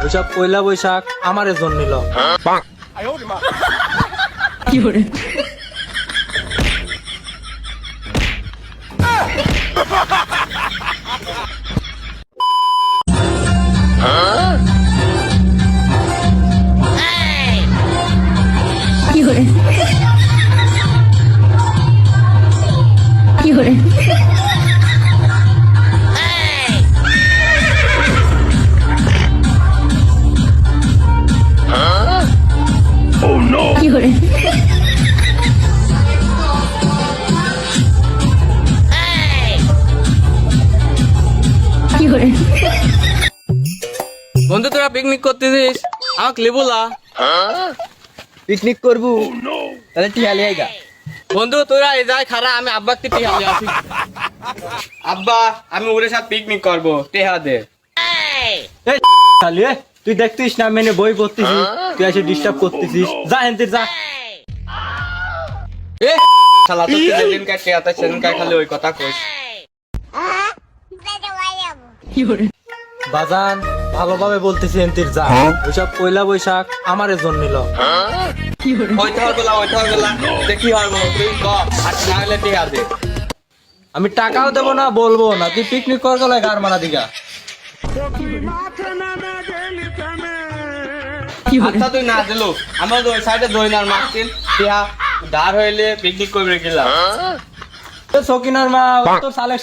ওইসব পয়লা বৈশাখ আমারে জন্য নিল। কি করে কি করে কি করে কি করে কি করে বন্ধু তোরা পিকনিক করতেছিস, আমাকে লেবুলা। পিকনিক করবো তাহলে টিহালি আইগা। বন্ধু তোরা এই যাই খারা, আমি আব্বাকে টিহা দিয়ে আসি। আব্বা আমি ওর সাথে পিকনিক করবো, টেহা দে। এই শালি এ, তুই দেখতিস না মেনে বই পড়তেছিস, তুই এসে ডিস্টার্ব করতেছিস। যা হেনতে যা। এ শালা তো তুই যেদিন কার টেহা তাই সেদিন কার খালি ওই কথা কইস। কি করে বাজান ভালোভাবে বলতেছি হেনতির যা। ওইসব পয়লা বৈশাখ আমারে জন্য নিল। কি করে ওইটা হরবেলা দেখি হরবো, তুই ক আর না হলে টেহা দে। আমি টাকাও দেবো না, বলবো না। তুই পিকনিক কর গেলে গার মারা দিগা। কি করে আচ্ছা তুই না দিলো আমার ওই সাইডে দইনার মারছিল, টেহা ধার হইলে পিকনিক করবে গেলাম। সকিনার মা তোর সালে